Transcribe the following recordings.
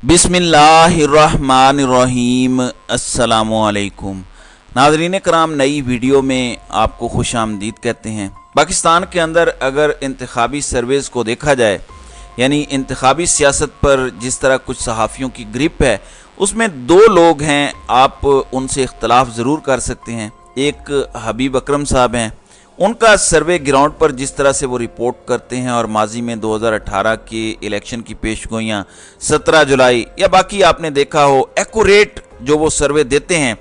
बिस्मिल्लाहिर्रहमानिर्रहीम। अस्सलामुअलैकुम नाज़रीन कराम, नई वीडियो में आपको खुश आमदीद कहते हैं। पाकिस्तान के अंदर अगर इंतखाबी सर्वेस को देखा जाए, यानी इंतखाबी सियासत पर जिस तरह कुछ सहाफ़ियों की ग्रिप है, उसमें दो लोग हैं, आप उनसे इख्तलाफ ज़रूर कर सकते हैं। एक हबीब अकरम साहब हैं, उनका सर्वे ग्राउंड पर जिस तरह से वो रिपोर्ट करते हैं और माजी में 2018 के इलेक्शन की पेशगोइयाँ 17 जुलाई या बाकी आपने देखा हो, एक्यूरेट जो वो सर्वे देते हैं।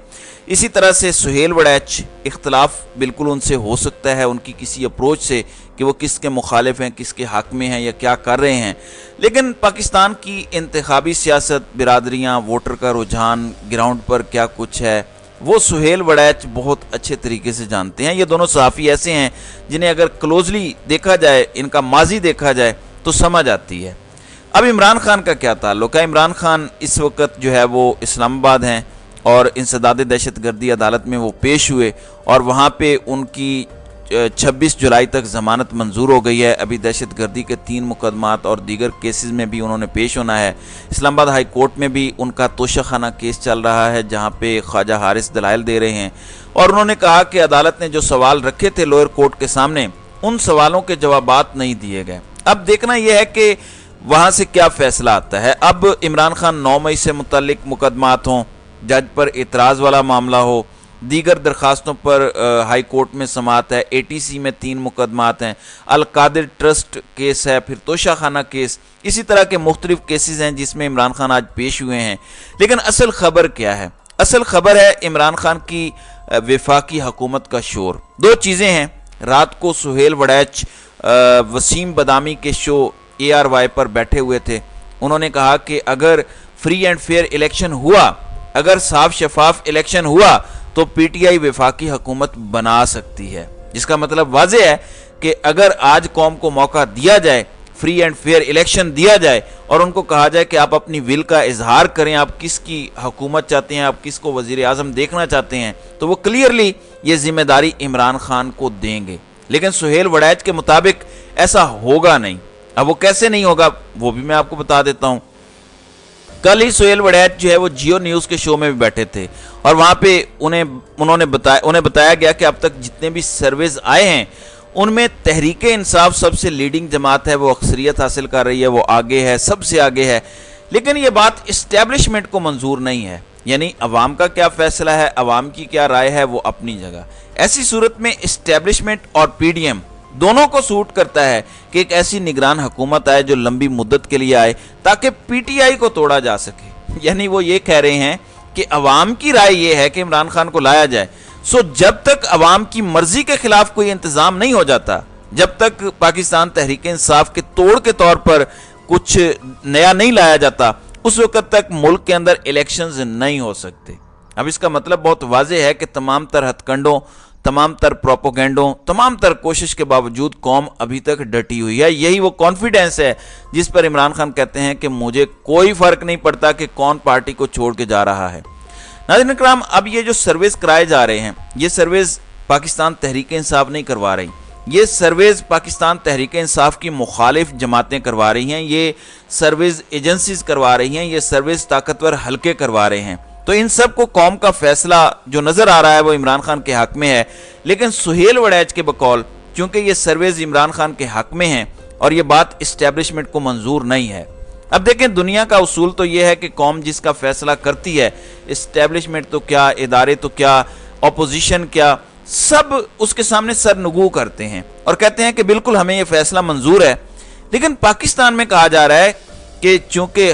इसी तरह से सुहेल वड़ैच, इख्तलाफ बिल्कुल उनसे हो सकता है उनकी किसी अप्रोच से कि वो किसके मुखालिफ हैं, किसके हक़ में हैं या क्या कर रहे हैं, लेकिन पाकिस्तान की इंतखाबी सियासत, बिरादरियाँ, वोटर का रुझान, ग्राउंड पर क्या कुछ है, वो सुहेल वड़ैच बहुत अच्छे तरीके से जानते हैं। ये दोनों सहाफ़ी ऐसे हैं जिन्हें अगर क्लोजली देखा जाए, इनका माजी देखा जाए तो समझ आती है। अब इमरान खान का क्या ताल्लुक है? इमरान खान इस वक्त जो है वो इस्लामाबाद हैं और इंसदाद दहशतगर्दी अदालत में वो पेश हुए और वहाँ पे उनकी 26 जुलाई तक ज़मानत मंजूर हो गई है। अभी दहशतगर्दी के 3 मुकदमात और दीगर केसेस में भी उन्होंने पेश होना है। इस्लामाबाद हाई कोर्ट में भी उनका तोशाखाना केस चल रहा है, जहां पे ख्वाजा हारिस दलाइल दे रहे हैं और उन्होंने कहा कि अदालत ने जो सवाल रखे थे लोअर कोर्ट के सामने, उन सवालों के जवाबात नहीं दिए गए। अब देखना यह है कि वहाँ से क्या फ़ैसला आता है। अब इमरान खान 9 मई से मुतल्लिक मुकदमात हों, जज पर एतराज़ वाला मामला हो, दीगर दरखास्तों पर हाई कोर्ट में समात है, ATC में 3 मुकदमात हैं, अल कादिर ट्रस्ट केस है, फिर तोशाखाना केस, इसी तरह के मुख्तलिफ केसेस हैं जिसमें इमरान खान आज पेश हुए हैं। लेकिन असल खबर क्या है? असल खबर है इमरान खान की वफाकी हुकूमत का शोर। 2 चीज़ें हैं। रात को सुहेल वड़ैच वसीम बदामी के शो ARY पर बैठे हुए थे। उन्होंने कहा कि अगर फ्री एंड फेयर इलेक्शन हुआ, अगर साफ शफाफ इलेक्शन हुआ तो PTI वफाकी हुकूमत बना सकती है। जिसका मतलब वाज़ेह है कि अगर आज कौम को मौका दिया जाए, फ्री एंड फेयर इलेक्शन दिया जाए और उनको कहा जाए कि आप अपनी विल का इजहार करें, आप किसकी हुकूमत चाहते हैं, आप किसको वज़ीर आज़म देखना चाहते हैं, तो वो क्लियरली ये जिम्मेदारी इमरान खान को देंगे। लेकिन सुहेल वड़ैच के मुताबिक ऐसा होगा नहीं। अब वो कैसे नहीं होगा वो भी मैं आपको बता देता हूँ। कल ही सुहेल वड़ैच जो है वो जियो न्यूज़ के शो में भी बैठे थे और वहाँ पे उन्हें बताया गया कि अब तक जितने भी सर्वेज आए हैं उनमें तहरीक इंसाफ सबसे लीडिंग जमात है, वो अक्सरियत हासिल कर रही है, वो आगे है, सबसे आगे है। लेकिन ये बात इस्टेब्लिशमेंट को मंजूर नहीं है, यानी अवाम का क्या फैसला है, अवाम की क्या राय है, वो अपनी जगह। ऐसी सूरत में इस्टेब्लिशमेंट और PDM दोनों को सूट करता है कि एक ऐसी निगरान हुकूमत आए जो लंबी मुद्दत के लिए आए ताकि PTI को तोड़ा जा सके। यानी वो ये कह रहे हैं कि अवाम की राय ये है कि इमरान खान को लाया जाए। सो जब तक अवाम की मर्जी के खिलाफ कोई इंतजाम नहीं हो जाता, जब तक पाकिस्तान तहरीक इंसाफ के तोड़ के तौर पर कुछ नया नहीं लाया जाता, उस वक्त तक मुल्क के अंदर इलेक्शंस नहीं हो सकते। अब इसका मतलब बहुत वाज़ेह है कि तमाम तर हथकंडों, तमाम तर प्रोपोगेंडों, तमाम तर कोशिश के बावजूद कौम अभी तक डटी हुई है। यही वो कॉन्फिडेंस है जिस पर इमरान खान कहते हैं कि मुझे कोई फर्क नहीं पड़ता कि कौन पार्टी को छोड़ के जा रहा है। नाज़रीन इकराम, अब ये जो सर्वेस कराए जा रहे हैं, ये सर्वेस पाकिस्तान तहरीक इंसाफ नहीं करवा रही, ये सर्वेस पाकिस्तान तहरीक इंसाफ की मुखालिफ जमातें करवा रही हैं, ये सर्वेस एजेंसीज करवा रही हैं, ये सर्वेस ताकतवर हल्के करवा रहे हैं। तो इन सब को कौम का फैसला जो नज़र आ रहा है वो इमरान खान के हक़ में है। लेकिन सुहेल वड़ैच के बकौल, चूँकि ये सर्वेज इमरान खान के हक़ में हैं और ये बात इस्टेब्लिशमेंट को मंजूर नहीं है। अब देखें, दुनिया का उसूल तो ये है कि कौम जिसका फैसला करती है, इस्टेब्लिशमेंट तो क्या, इदारे तो क्या, अपोजिशन क्या, सब उसके सामने सरनगू करते हैं और कहते हैं कि बिल्कुल हमें ये फैसला मंजूर है। लेकिन पाकिस्तान में कहा जा रहा है कि चूँकि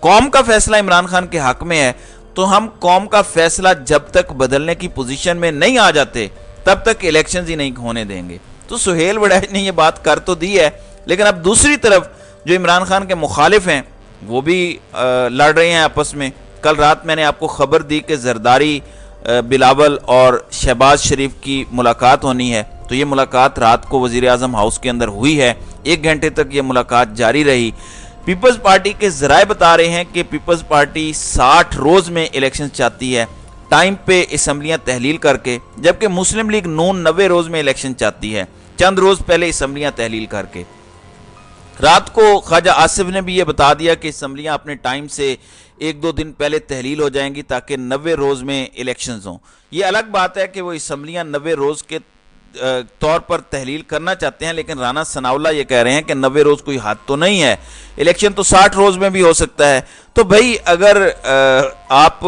कौम का फैसला इमरान खान के हक़ में है, तो हम कौम का फैसला जब तक बदलने की पोजीशन में नहीं आ जाते तब तक इलेक्शंस ही नहीं होने देंगे। तो सुहेल वड़ैच ने ये बात कर तो दी है, लेकिन अब दूसरी तरफ जो इमरान खान के मुखालिफ हैं वो भी लड़ रहे हैं आपस में। कल रात मैंने आपको खबर दी कि जरदारी, बिलावल और शहबाज शरीफ की मुलाकात होनी है। तो ये मुलाकात रात को वज़ीर आज़म हाउस के अंदर हुई है, 1 घंटे तक ये मुलाकात जारी रही। पीपल्स पार्टी के ज़राए बता रहे हैं कि पीपल्स पार्टी 60 रोज़ में इलेक्शन चाहती है, टाइम पे असम्बलियाँ तहलील करके, जबकि मुस्लिम लीग नून 90 रोज़ में इलेक्शन चाहती है, चंद रोज़ पहले असम्बलियाँ तहलील करके। رات کو خواجہ آصف نے بھی یہ بتا دیا کہ اسمبلیاں اپنے ٹائم سے 1-2 دن پہلے تحلیل ہو جائیں گی تاکہ 90 روز میں الیکشنز ہوں۔ یہ الگ بات ہے کہ وہ اسمبلیاں 90 روز کے طور پر تحلیل کرنا چاہتے ہیں، لیکن رانا ثناء اللہ یہ کہہ رہے ہیں کہ 90 روز کوئی حد تو نہیں ہے، الیکشن تو 60 روز میں بھی ہو سکتا ہے۔ تو بھائی اگر آپ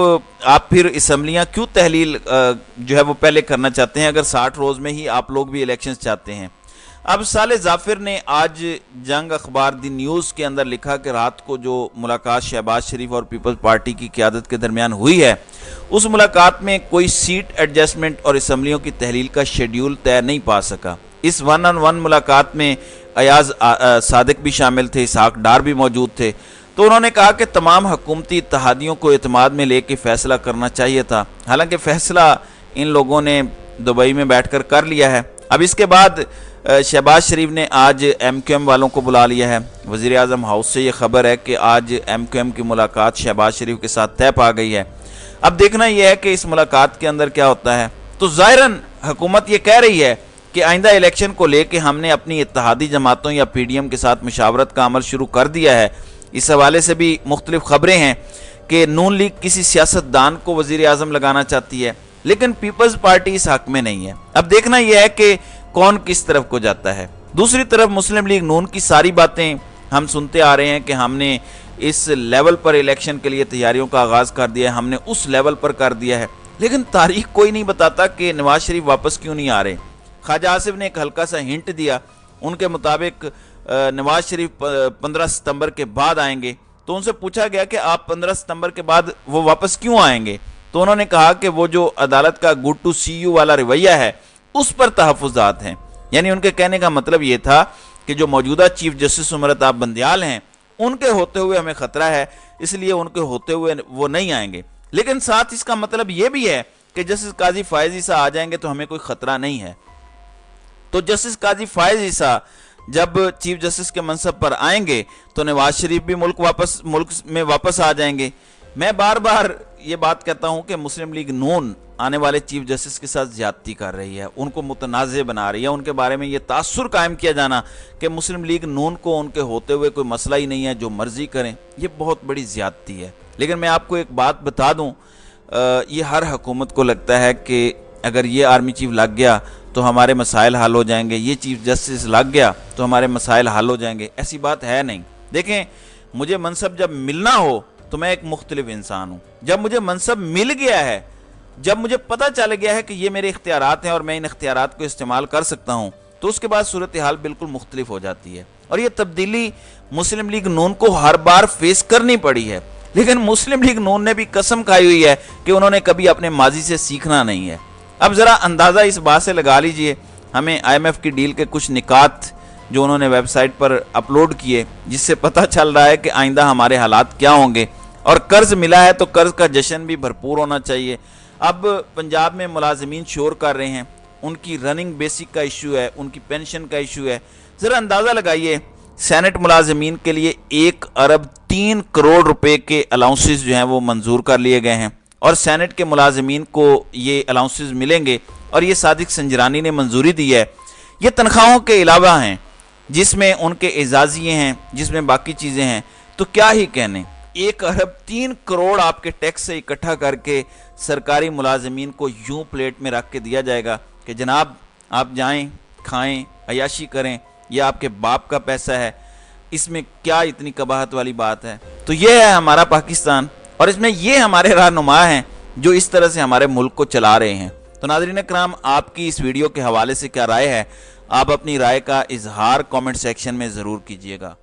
پھر اسمبلیاں کیوں تحلیل جو ہے وہ پہلے کرنا چاہتے ہیں اگر 60 روز میں ہی آپ لوگ بھی الیکشنز چاہتے ہیں؟ اب صالح ظافر نے آج جنگ اخبار دی نیوز کے اندر لکھا کہ رات کو جو ملاقات شہباز شریف اور پیپلز پارٹی کی قیادت کے درمیان ہوئی ہے، اس ملاقات میں کوئی سیٹ ایڈجسٹمنٹ اور اسمبلیوں کی تحلیل کا شیڈیول طے نہیں پا سکا۔ اس 1-on-1 ملاقات میں ایاز صادق بھی شامل تھے، اسحاق ڈار بھی موجود تھے۔ تو انہوں نے کہا کہ تمام حکومتی اتحادیوں کو اعتماد میں لے کے فیصلہ کرنا چاہیے تھا، حالانکہ فیصلہ ان لوگوں نے دبئی میں بیٹھ کر لیا ہے۔ اب اس کے بعد شہباز شریف نے آج ایم کیو ایم والوں کو بلا لیا ہے۔ وزیر اعظم ہاؤس سے یہ خبر ہے کہ آج ایم کیو ایم کی ملاقات شہباز شریف کے ساتھ طے پا گئی ہے۔ اب دیکھنا یہ ہے کہ اس ملاقات کے اندر کیا ہوتا ہے۔ تو ظاہراً حکومت یہ کہہ رہی ہے کہ آئندہ الیکشن کو لے کے ہم نے اپنی اتحادی جماعتوں یا پی ڈی ایم کے ساتھ مشاورت کا عمل شروع کر دیا ہے۔ اس حوالے سے بھی مختلف خبریں ہیں کہ نون لیگ کسی سیاستدان کو وزیر اعظم لگانا چاہتی ہے، لیکن پیپلز پارٹی اس حق میں نہیں ہے۔ اب دیکھنا یہ ہے کہ کون کس طرف کو جاتا ہے۔ دوسری طرف مسلم لیگ نون کی ساری باتیں ہم سنتے آ رہے ہیں کہ ہم نے اس لیول پر الیکشن کے لیے تیاریوں کا آغاز کر دیا ہے، ہم نے اس لیول پر کر دیا ہے، لیکن تاریخ کوئی نہیں بتاتا کہ نواز شریف واپس کیوں نہیں آ رہے۔ خواجہ آصف نے ایک ہلکا سا ہنٹ دیا، ان کے مطابق نواز شریف 15 ستمبر کے بعد آئیں گے۔ تو ان سے پوچھا گیا کہ آپ 15 ستمبر کے بعد وہ واپس کیوں آئیں گے؟ تو انہوں نے کہا کہ وہ جو عدالت کا گڈ ٹو سی یو والا رویہ ہے اس پر تحفظات ہیں۔ یعنی ان کے کہنے کا مطلب یہ تھا کہ جو موجودہ چیف جسٹس عمرتاب بندیال ہیں ان کے ہوتے ہوئے ہمیں خطرہ ہے، اس لیے ان کے ہوتے ہوئے وہ نہیں آئیں گے۔ لیکن ساتھ اس کا مطلب یہ بھی ہے کہ جسٹس قاضی فائز عیسیٰ آ جائیں گے تو ہمیں کوئی خطرہ نہیں ہے۔ تو جسٹس قاضی فائز عیسیٰ جب چیف جسٹس کے منصب پر آئیں گے تو نواز شریف بھی ملک میں واپس آ جائیں گے۔ میں بار بار یہ بات کہتا ہوں کہ مسلم لیگ نون آنے والے چیف جسٹس کے ساتھ زیادتی کر رہی ہے، ان کو متنازع بنا رہی ہے۔ ان کے بارے میں یہ تاثر قائم کیا جانا کہ مسلم لیگ نون کو ان کے ہوتے ہوئے کوئی مسئلہ ہی نہیں ہے، جو مرضی کریں، یہ بہت بڑی زیادتی ہے۔ لیکن میں آپ کو ایک بات بتا دوں، یہ ہر حکومت کو لگتا ہے کہ اگر یہ آرمی چیف لگ گیا تو ہمارے مسائل حل ہو جائیں گے، یہ چیف جسٹس لگ گیا تو ہمارے مسائل حل ہو جائیں گے۔ ایسی بات ہے نہیں۔ دیکھیں، مجھے منصب جب ملنا ہو تو میں ایک مختلف انسان ہوں۔ جب مجھے منصب مل گیا ہے، جب مجھے پتہ چل گیا ہے کہ یہ میرے اختیارات ہیں اور میں ان اختیارات کو استعمال کر سکتا ہوں، تو اس کے بعد صورتحال بالکل مختلف ہو جاتی ہے۔ اور یہ تبدیلی مسلم لیگ نون کو ہر بار فیس کرنی پڑی ہے، لیکن مسلم لیگ نون نے بھی قسم کھائی ہوئی ہے کہ انہوں نے کبھی اپنے ماضی سے سیکھنا نہیں ہے۔ اب ذرا اندازہ اس بات سے لگا لیجئے، ہمیں آئی ایم ایف کی ڈیل کے کچھ نکات جو انہوں نے ویب سائٹ پر اپلوڈ کیے، جس سے پتہ چل رہا ہے کہ آئندہ ہمارے حالات کیا ہوں گے۔ اور قرض ملا ہے تو قرض کا جشن بھی بھرپور ہونا چاہیے۔ اب پنجاب میں ملازمین شور کر رہے ہیں، ان کی رننگ بیسک کا ایشو ہے، ان کی پینشن کا ایشو ہے۔ ذرا اندازہ لگائیے، سینٹ ملازمین کے لیے 1 ارب 3 کروڑ روپے کے الاؤنسز جو ہیں وہ منظور کر لیے گئے ہیں، اور سینٹ کے ملازمین کو یہ الاؤنسز ملیں گے، اور یہ صادق سنجرانی نے منظوری دی ہے۔ یہ تنخواہوں کے علاوہ ہیں، جس میں ان کے اعزازیے ہیں، جس میں باقی چیزیں ہیں۔ تو کیا ہی کہنے، 1 ارب 3 کروڑ آپ کے ٹیکس سے اکٹھا کر کے سرکاری ملازمین کو یوں پلیٹ میں رکھ کے دیا جائے گا کہ جناب آپ جائیں، کھائیں، عیاشی کریں، یہ آپ کے باپ کا پیسہ ہے۔ اس میں کیا اتنی قباحت والی بات ہے؟ تو یہ ہے ہمارا پاکستان، اور اس میں یہ ہمارے رہنما ہیں جو اس طرح سے ہمارے ملک کو چلا رہے ہیں۔ تو ناظرین کرام، آپ کی اس ویڈیو کے حوالے سے کیا رائے ہے؟ آپ اپنی رائے کا اظہار کامنٹ سیکشن میں ضرور کیجیے گا۔